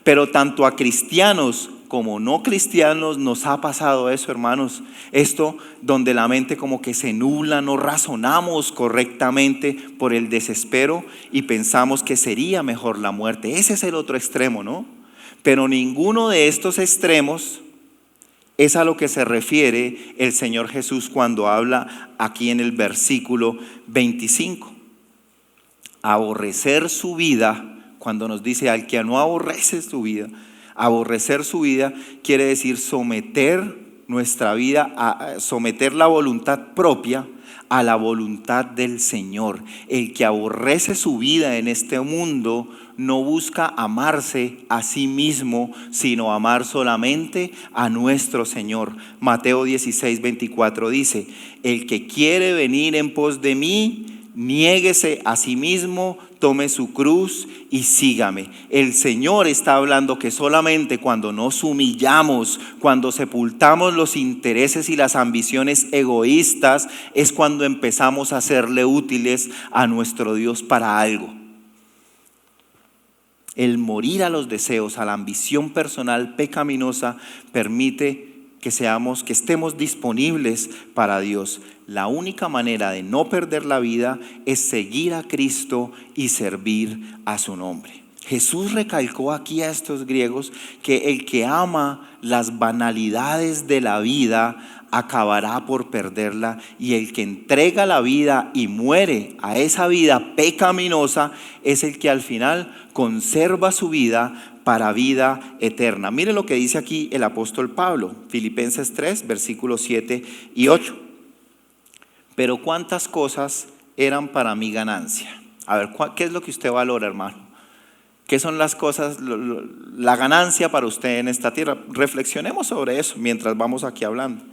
Pero tanto a cristianos como no cristianos nos ha pasado eso, hermanos. Esto donde la mente como que se nubla, no razonamos correctamente por el desespero y pensamos que sería mejor la muerte. Ese es el otro extremo, ¿no? Pero ninguno de estos extremos es a lo que se refiere el Señor Jesús cuando habla aquí en el versículo 25. Aborrecer su vida, cuando nos dice al que no aborrece su vida, aborrecer su vida quiere decir someter nuestra vida, someter la voluntad propia a la voluntad del Señor. El que aborrece su vida en este mundo no busca amarse a sí mismo, sino amar solamente a nuestro Señor. Mateo 16:24 dice: el que quiere venir en pos de mí, niéguese a sí mismo, tome su cruz y sígame. El Señor está hablando que solamente cuando nos humillamos, cuando sepultamos los intereses y las ambiciones egoístas, es cuando empezamos a serle útiles a nuestro Dios para algo. El morir a los deseos, a la ambición personal pecaminosa, permite que estemos disponibles para Dios. La única manera de no perder la vida es seguir a Cristo y servir a su nombre. Jesús recalcó aquí a estos griegos que el que ama las banalidades de la vida acabará por perderla, y el que entrega la vida y muere a esa vida pecaminosa es el que al final conserva su vida para vida eterna. Mire lo que dice aquí el apóstol Pablo, Filipenses 3, versículos 7 y 8. Pero cuántas cosas eran para mi ganancia. A ver, ¿qué es lo que usted valora, hermano? ¿Qué son las cosas, la ganancia para usted en esta tierra? Reflexionemos sobre eso mientras vamos aquí hablando.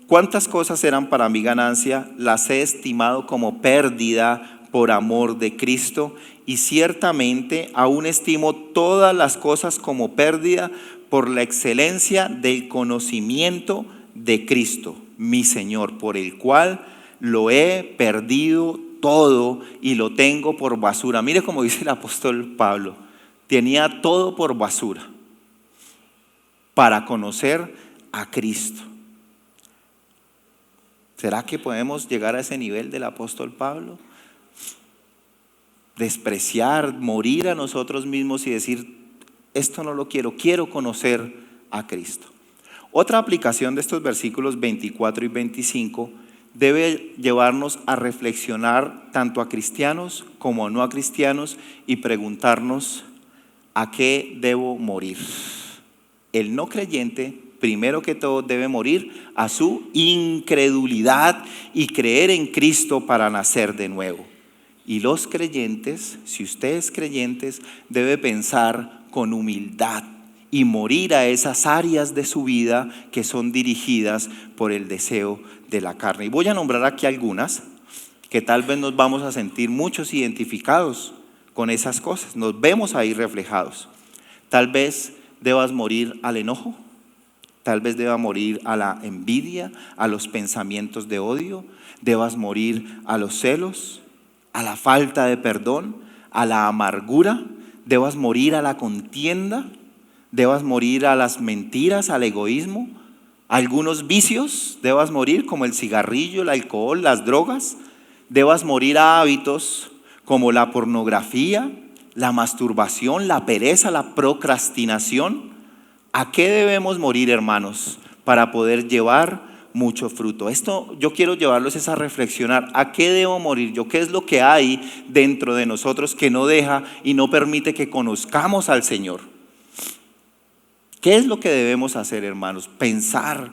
¿Cuántas cosas eran para mi ganancia? Las he estimado como pérdida por amor de Cristo, y ciertamente aún estimo todas las cosas como pérdida por la excelencia del conocimiento de Cristo, mi Señor, por el cual lo he perdido todo y lo tengo por basura. Mire cómo dice el apóstol Pablo: tenía todo por basura para conocer a Cristo. ¿Será que podemos llegar a ese nivel del apóstol Pablo? Despreciar, morir a nosotros mismos y decir: esto no lo quiero, quiero conocer a Cristo. Otra aplicación de estos versículos 24 y 25 debe llevarnos a reflexionar tanto a cristianos como a no cristianos y preguntarnos: ¿a qué debo morir? El no creyente, primero que todo, debe morir a su incredulidad y creer en Cristo para nacer de nuevo. Y los creyentes, si ustedes creyentes, debe pensar con humildad y morir a esas áreas de su vida que son dirigidas por el deseo de la carne. Y voy a nombrar aquí algunas que tal vez nos vamos a sentir muchos identificados con esas cosas, nos vemos ahí reflejados. Tal vez debas morir al enojo, tal vez debas morir a la envidia, a los pensamientos de odio, debas morir a los celos, a la falta de perdón, a la amargura, debas morir a la contienda, debas morir a las mentiras, al egoísmo, a algunos vicios, debas morir como el cigarrillo, el alcohol, las drogas, debas morir a hábitos como la pornografía, la masturbación, la pereza, la procrastinación. ¿A qué debemos morir, hermanos, para poder llevar mucho fruto? Esto yo quiero llevarlos es a reflexionar: ¿a qué debo morir yo? ¿Qué es lo que hay dentro de nosotros que no deja y no permite que conozcamos al Señor? ¿Qué es lo que debemos hacer, hermanos? Pensar,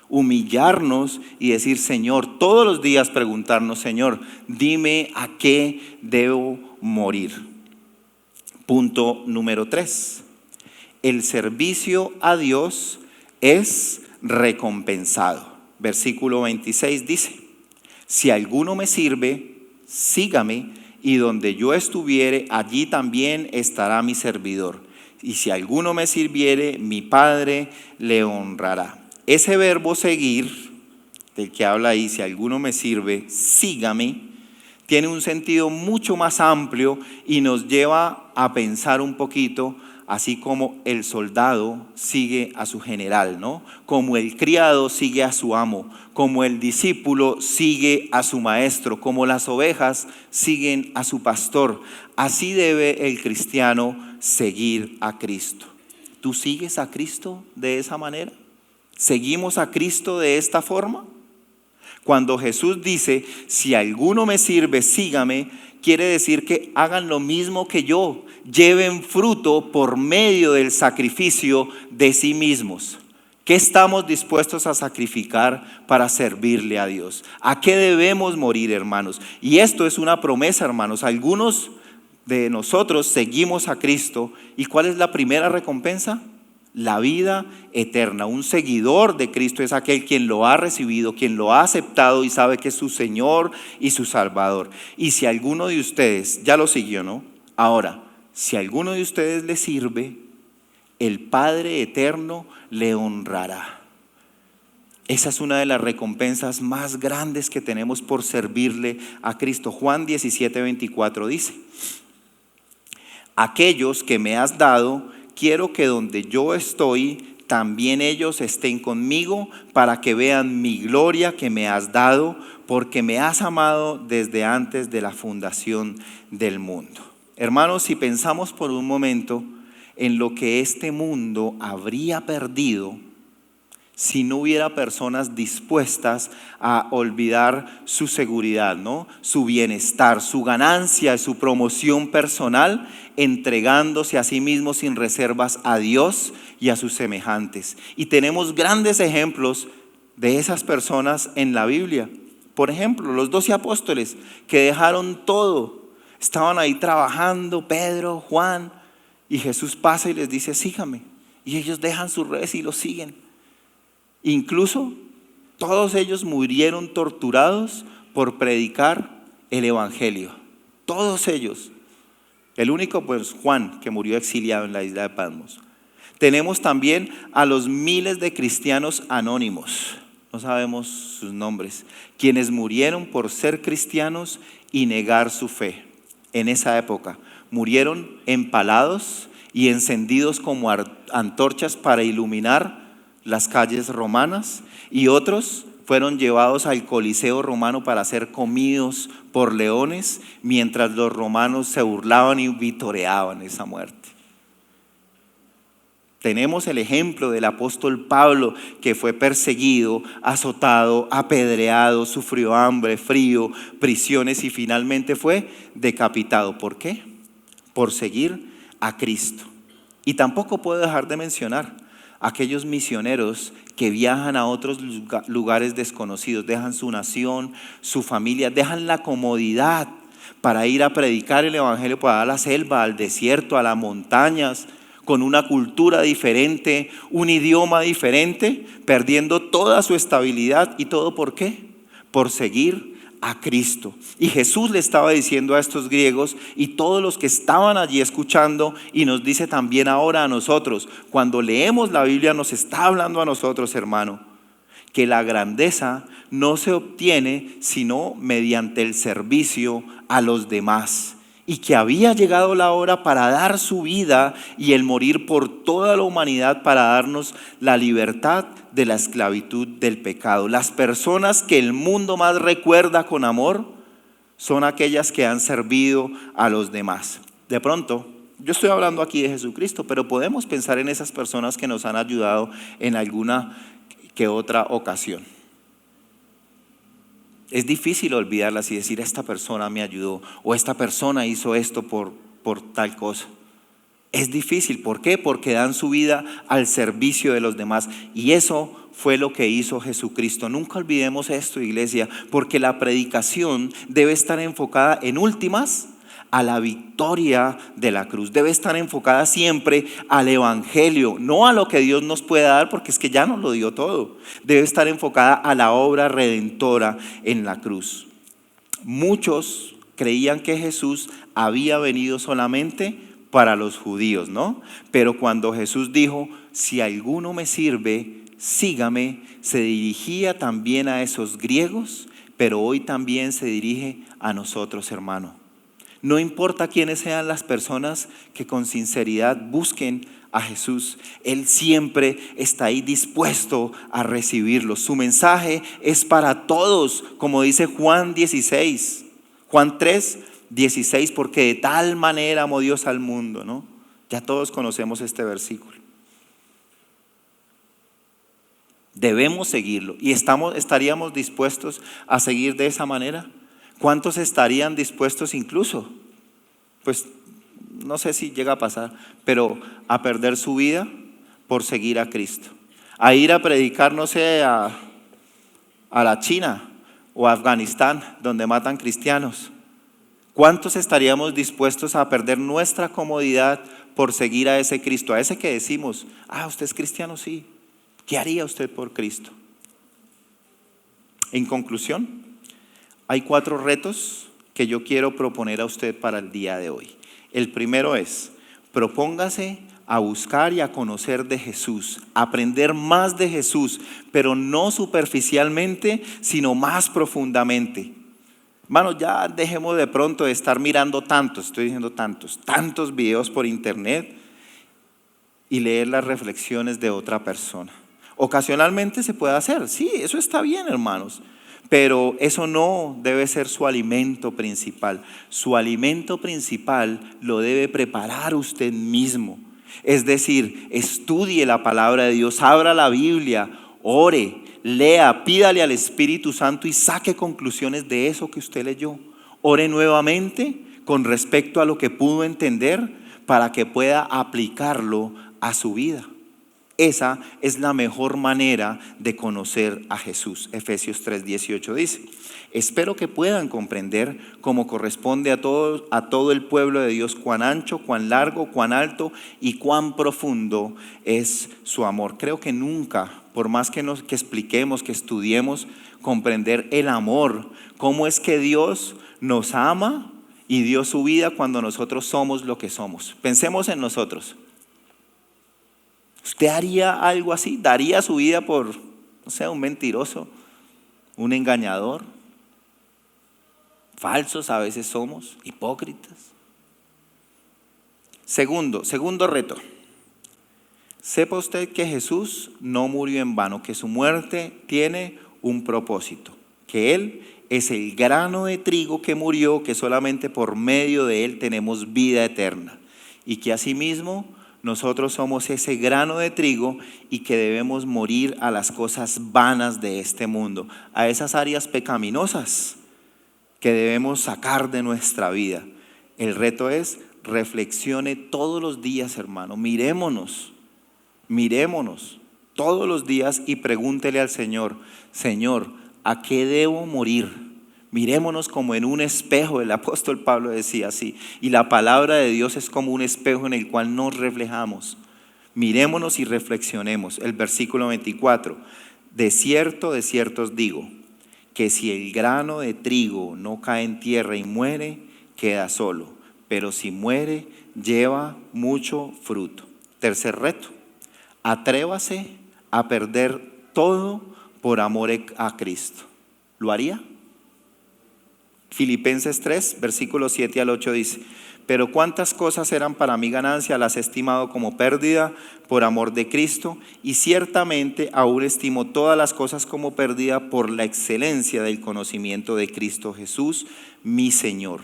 humillarnos y decir: Señor, todos los días preguntarnos: Señor, dime a qué debo morir. Punto número 3. El servicio a Dios es recompensado. Versículo 26 dice: si alguno me sirve, sígame, y donde yo estuviere, allí también estará mi servidor. Y si alguno me sirviere, mi Padre le honrará. Ese verbo seguir, del que habla ahí, si alguno me sirve, sígame, tiene un sentido mucho más amplio y nos lleva a pensar un poquito, así como el soldado sigue a su general, ¿no? Como el criado sigue a su amo, como el discípulo sigue a su maestro, como las ovejas siguen a su pastor. Así debe el cristiano seguir a Cristo. ¿Tú sigues a Cristo de esa manera? ¿Seguimos a Cristo de esta forma? Cuando Jesús dice: si alguno me sirve, sígame, quiere decir que hagan lo mismo que yo, lleven fruto por medio del sacrificio de sí mismos. ¿Qué estamos dispuestos a sacrificar para servirle a Dios? ¿A qué debemos morir, hermanos? Y esto es una promesa, hermanos. Algunos de nosotros seguimos a Cristo. ¿Y cuál es la primera recompensa? La vida eterna. Un seguidor de Cristo es aquel quien lo ha recibido, quien lo ha aceptado y sabe que es su Señor y su Salvador. Y si alguno de ustedes ya lo siguió, ¿no? Ahora, si alguno de ustedes le sirve, el Padre eterno le honrará. Esa es una de las recompensas más grandes que tenemos por servirle a Cristo. Juan 17:24 dice: aquellos que me has dado, quiero que donde yo estoy, también ellos estén conmigo, para que vean mi gloria que me has dado, porque me has amado desde antes de la fundación del mundo. Hermanos, si pensamos por un momento en lo que este mundo habría perdido si no hubiera personas dispuestas a olvidar su seguridad, ¿no? Su bienestar, su ganancia, su promoción personal, entregándose a sí mismos sin reservas a Dios y a sus semejantes. Y tenemos grandes ejemplos de esas personas en la Biblia. Por ejemplo, los 12 apóstoles que dejaron todo, estaban ahí trabajando, Pedro, Juan, y Jesús pasa y les dice, sígame. Y ellos dejan sus redes y lo siguen. Incluso todos ellos murieron torturados por predicar el evangelio. Todos ellos. El único, pues, Juan, que murió exiliado en la isla de Patmos. Tenemos también a los miles de cristianos anónimos, no sabemos sus nombres, quienes murieron por ser cristianos y negar su fe. En esa época murieron empalados y encendidos como antorchas para iluminar las calles romanas, y otros fueron llevados al Coliseo romano para ser comidos por leones, mientras los romanos se burlaban y vitoreaban esa muerte. Tenemos el ejemplo del apóstol Pablo, que fue perseguido, azotado, apedreado, sufrió hambre, frío, prisiones y finalmente fue decapitado. ¿Por qué? Por seguir a Cristo. Y tampoco puedo dejar de mencionar aquellos misioneros que viajan a otros lugares desconocidos, dejan su nación, su familia, dejan la comodidad para ir a predicar el evangelio, para ir a la selva, al desierto, a las montañas, con una cultura diferente, un idioma diferente, perdiendo toda su estabilidad. ¿Y todo por qué? Por seguir a Cristo. Y Jesús le estaba diciendo a estos griegos y todos los que estaban allí escuchando, y nos dice también ahora a nosotros, cuando leemos la Biblia nos está hablando a nosotros, hermano, que la grandeza no se obtiene sino mediante el servicio a los demás, y que había llegado la hora para dar su vida y el morir por toda la humanidad para darnos la libertad de la esclavitud del pecado. Las personas que el mundo más recuerda con amor son aquellas que han servido a los demás. De pronto, yo estoy hablando aquí de Jesucristo, pero podemos pensar en esas personas que nos han ayudado en alguna que otra ocasión. Es difícil olvidarlas y decir, esta persona me ayudó o esta persona hizo esto por tal cosa. Es difícil, ¿por qué? Porque dan su vida al servicio de los demás, y eso fue lo que hizo Jesucristo. Nunca olvidemos esto, iglesia, porque la predicación debe estar enfocada en últimas a la victoria de la cruz. Debe estar enfocada siempre al evangelio, no a lo que Dios nos puede dar, porque es que ya nos lo dio todo. Debe estar enfocada a la obra redentora en la cruz. Muchos creían que Jesús había venido solamente para los judíos, ¿no? Pero cuando Jesús dijo, si alguno me sirve, sígame, se dirigía también a esos griegos, pero hoy también se dirige a nosotros, hermano. No importa quiénes sean las personas que con sinceridad busquen a Jesús, Él siempre está ahí dispuesto a recibirlos. Su mensaje es para todos, como dice Juan 16, Juan 3, 16, porque de tal manera amó Dios al mundo, ¿no? Ya todos conocemos este versículo. Debemos seguirlo y estaríamos dispuestos a seguir de esa manera. ¿Cuántos estarían dispuestos incluso? Pues no sé si llega a pasar, pero a perder su vida por seguir a Cristo. A ir a predicar, no sé, a la China o a Afganistán, donde matan cristianos. ¿Cuántos estaríamos dispuestos a perder nuestra comodidad por seguir a ese Cristo? A ese que decimos, ¿usted es cristiano? Sí. ¿Qué haría usted por Cristo? En conclusión, hay 4 retos que yo quiero proponer a usted para el día de hoy. El primero es, propóngase a buscar y a conocer de Jesús, aprender más de Jesús, pero no superficialmente, sino más profundamente. Hermanos, ya dejemos de pronto de estar mirando tantos videos por internet y leer las reflexiones de otra persona. Ocasionalmente se puede hacer, sí, eso está bien, hermanos. Pero eso no debe ser su alimento principal. Su alimento principal lo debe preparar usted mismo. Es decir, estudie la palabra de Dios, abra la Biblia, ore, lea, pídale al Espíritu Santo y saque conclusiones de eso que usted leyó. Ore nuevamente con respecto a lo que pudo entender para que pueda aplicarlo a su vida. Esa es la mejor manera de conocer a Jesús. Efesios 3:18 dice: espero que puedan comprender como corresponde a todo el pueblo de Dios cuán ancho, cuán largo, cuán alto y cuán profundo es su amor. Creo que nunca, por más que expliquemos, que estudiemos, comprender el amor, cómo es que Dios nos ama y dio su vida cuando nosotros somos lo que somos. Pensemos en nosotros. ¿Usted haría algo así? ¿Daría su vida por, no sé, un mentiroso, un engañador? Falsos a veces somos, hipócritas. Segundo reto. Sepa usted que Jesús no murió en vano, que su muerte tiene un propósito, que Él es el grano de trigo que murió, que solamente por medio de Él tenemos vida eterna, y que asimismo nosotros somos ese grano de trigo y que debemos morir a las cosas vanas de este mundo, a esas áreas pecaminosas que debemos sacar de nuestra vida. El reto es: reflexione todos los días, hermano, mirémonos todos los días y pregúntele al Señor: Señor, ¿a qué debo morir? Mirémonos como en un espejo. El apóstol Pablo decía así, y la palabra de Dios es como un espejo en el cual nos reflejamos. Mirémonos y reflexionemos. El versículo 24: de cierto os digo, que si el grano de trigo no cae en tierra y muere, queda solo, pero si muere, lleva mucho fruto. Tercer reto: atrévase a perder todo por amor a Cristo. ¿Lo haría? Filipenses 3, versículos 7 al 8 dice: pero cuántas cosas eran para mi ganancia, las he estimado como pérdida por amor de Cristo, y ciertamente aún estimo todas las cosas como pérdida por la excelencia del conocimiento de Cristo Jesús, mi Señor,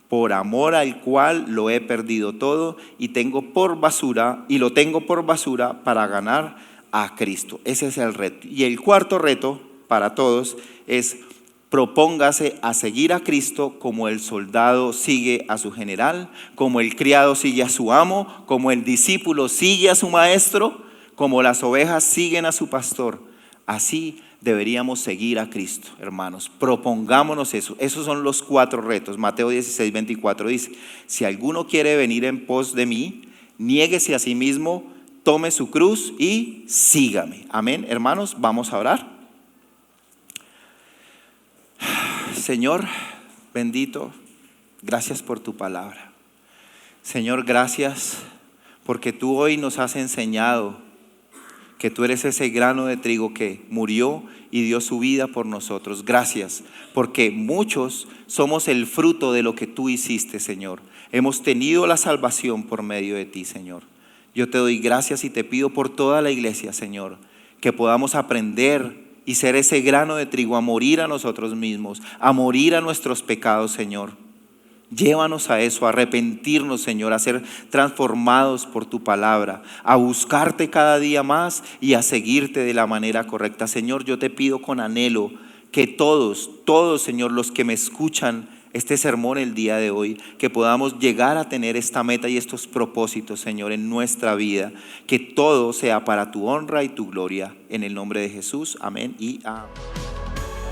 por amor al cual lo he perdido todo y lo tengo por basura para ganar a Cristo. Ese es el reto. Y el cuarto reto para todos es: propóngase a seguir a Cristo como el soldado sigue a su general, como el criado sigue a su amo, como el discípulo sigue a su maestro, como las ovejas siguen a su pastor. Así deberíamos seguir a Cristo, hermanos. Propongámonos eso. Esos son los 4 retos. Mateo 16:24 dice: si alguno quiere venir en pos de mí, niéguese a sí mismo, tome su cruz y sígame. Amén, hermanos, vamos a orar. Señor bendito, gracias por tu palabra. Señor, gracias porque tú hoy nos has enseñado que tú eres ese grano de trigo que murió y dio su vida por nosotros. Gracias porque muchos somos el fruto de lo que tú hiciste, Señor. Hemos tenido la salvación por medio de ti, Señor. Yo te doy gracias y te pido por toda la iglesia, Señor, que podamos aprender y ser ese grano de trigo, a morir a nosotros mismos, a morir a nuestros pecados, Señor. Llévanos a eso, a arrepentirnos, Señor, a ser transformados por tu palabra, a buscarte cada día más y a seguirte de la manera correcta. Señor, yo te pido con anhelo que todos, Señor, los que me escuchan este sermón el día de hoy, que podamos llegar a tener esta meta y estos propósitos, Señor, en nuestra vida, que todo sea para tu honra y tu gloria, en el nombre de Jesús, amén y amén.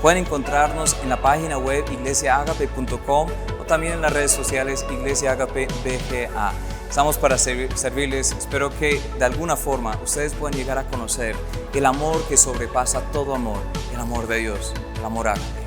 Pueden encontrarnos en la página web iglesiaagape.com o también en las redes sociales Iglesia Agape BGA. Estamos para servirles. Espero que de alguna forma ustedes puedan llegar a conocer el amor que sobrepasa todo amor, el amor de Dios, el amor ágape.